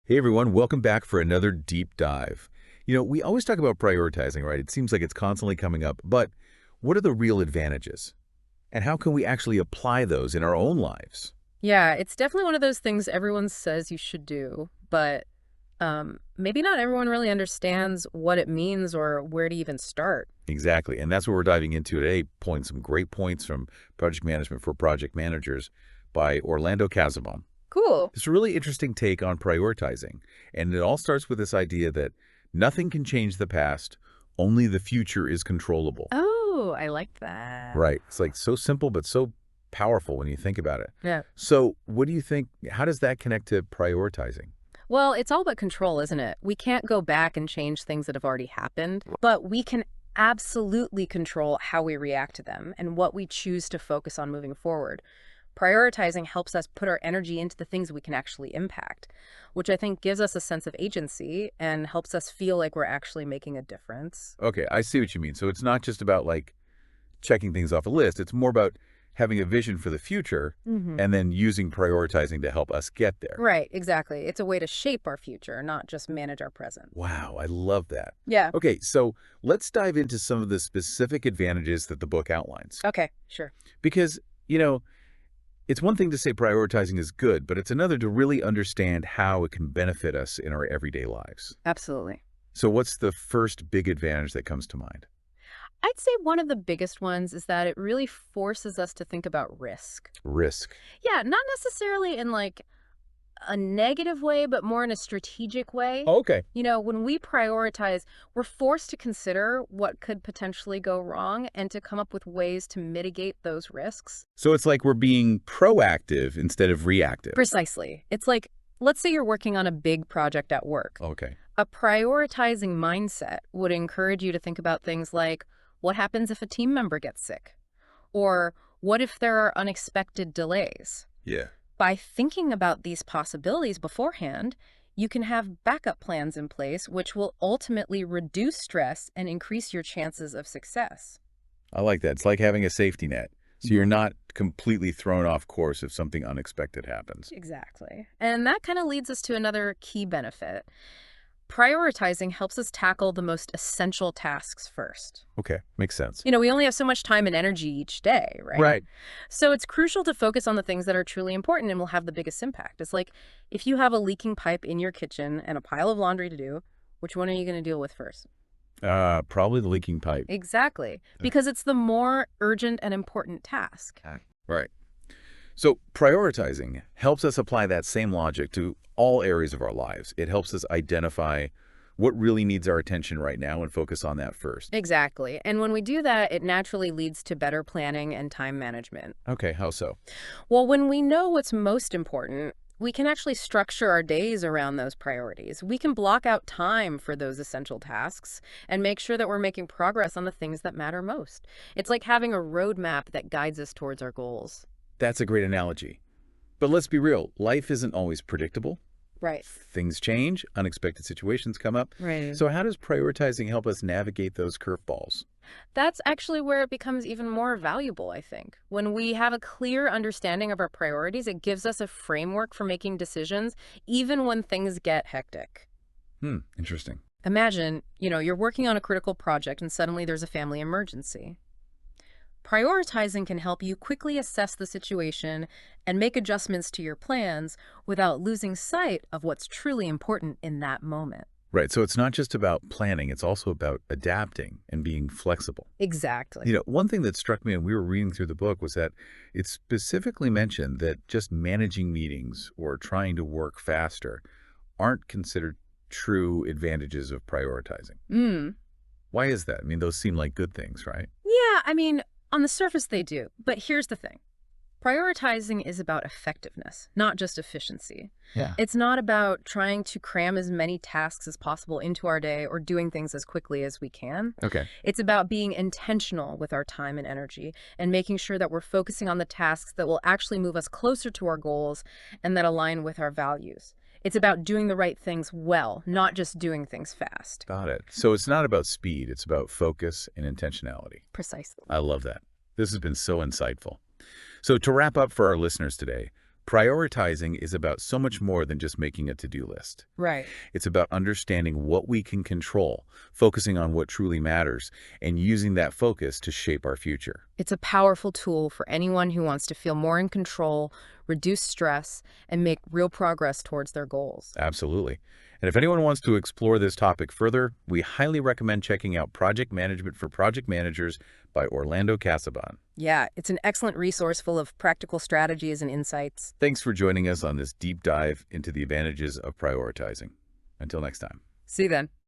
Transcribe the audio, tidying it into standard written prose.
Hey everyone, welcome back for another deep dive. We always talk about prioritizing, right? It seems like it's constantly coming up, but what are the real advantages? And how can we actually apply those in our own lives? Yeah, it's definitely one of those things everyone says you should do, but maybe not everyone really understands what it means or where to even start. Exactly, and that's what we're diving into today, some great points from Project Management for Project Managers by Orlando Casaubon. Cool. It's a really interesting take on prioritizing, and it all starts with this idea that nothing can change the past, only the future is controllable. Oh, I like that. Right. It's like so simple, but so powerful when you think about it. Yeah. So what do you think, how does that connect to prioritizing? Well, it's all about control, isn't it? We can't go back and change things that have already happened, but we can absolutely control how we react to them and what we choose to focus on moving forward. Prioritizing helps us put our energy into the things we can actually impact, which I think gives us a sense of agency and helps us feel like we're actually making a difference. Okay, I see what you mean. So it's not just about like checking things off a list. It's more about having a vision for the future hmm and then using prioritizing to help us get there. Right, exactly. It's a way to shape our future, not just manage our present. Wow, I love that. Yeah. Okay, so let's dive into some of the specific advantages that the book outlines. Okay, sure. Because, it's one thing to say prioritizing is good, but it's another to really understand how it can benefit us in our everyday lives. Absolutely. So what's the first big advantage that comes to mind? I'd say one of the biggest ones is that it really forces us to think about risk. Risk. Yeah, not necessarily in like a negative way, but more in a strategic way. Okay. When we prioritize, we're forced to consider what could potentially go wrong and to come up with ways to mitigate those risks. So it's like we're being proactive instead of reactive. Precisely. It's like, let's say you're working on a big project at work. Okay. A prioritizing mindset would encourage you to think about things like, what happens if a team member gets sick? Or what if there are unexpected delays? Yeah. By thinking about these possibilities beforehand, you can have backup plans in place, which will ultimately reduce stress and increase your chances of success. I like that. It's like having a safety net. So you're not completely thrown off course if something unexpected happens. Exactly. And that kind of leads us to another key benefit. Prioritizing helps us tackle the most essential tasks first. Okay. Makes sense. We only have so much time and energy each day, right? Right. So it's crucial to focus on the things that are truly important and will have the biggest impact. It's like if you have a leaking pipe in your kitchen and a pile of laundry to do, which one are you going to deal with first? Probably the leaking pipe. Exactly, because it's the more urgent and important task. Right. So prioritizing helps us apply that same logic to all areas of our lives. It helps us identify what really needs our attention right now and focus on that first. Exactly. And when we do that, it naturally leads to better planning and time management. Okay, how so? Well, when we know what's most important, we can actually structure our days around those priorities. We can block out time for those essential tasks and make sure that we're making progress on the things that matter most. It's like having a roadmap that guides us towards our goals. That's a great analogy. But let's be real, life isn't always predictable. Right. Things change, unexpected situations come up. Right. So how does prioritizing help us navigate those curveballs? That's actually where it becomes even more valuable, I think. When we have a clear understanding of our priorities, it gives us a framework for making decisions, even when things get hectic. Interesting. Imagine, you're working on a critical project and suddenly there's a family emergency. Prioritizing can help you quickly assess the situation and make adjustments to your plans without losing sight of what's truly important in that moment. Right, so it's not just about planning, it's also about adapting and being flexible. Exactly. One thing that struck me when we were reading through the book was that it specifically mentioned that just managing meetings or trying to work faster aren't considered true advantages of prioritizing. Why is that? I mean, those seem like good things, right? Yeah, on the surface they do. But here's the thing. Prioritizing is about effectiveness, not just efficiency. Yeah. It's not about trying to cram as many tasks as possible into our day or doing things as quickly as we can. Okay. It's about being intentional with our time and energy and making sure that we're focusing on the tasks that will actually move us closer to our goals and that align with our values. It's about doing the right things well, not just doing things fast. Got it. So it's not about speed, it's about focus and intentionality. Precisely. I love that. This has been so insightful. So to wrap up for our listeners today, Prioritizing is about so much more than just making a to-do list. Right. It's about understanding what we can control, focusing on what truly matters, and using that focus to shape our future. It's a powerful tool for anyone who wants to feel more in control, reduce stress, and make real progress towards their goals. Absolutely. And if anyone wants to explore this topic further, we highly recommend checking out Project Management for Project Managers by Orlando Casaban. Yeah, it's an excellent resource full of practical strategies and insights. Thanks for joining us on this deep dive into the advantages of prioritizing. Until next time. See you then.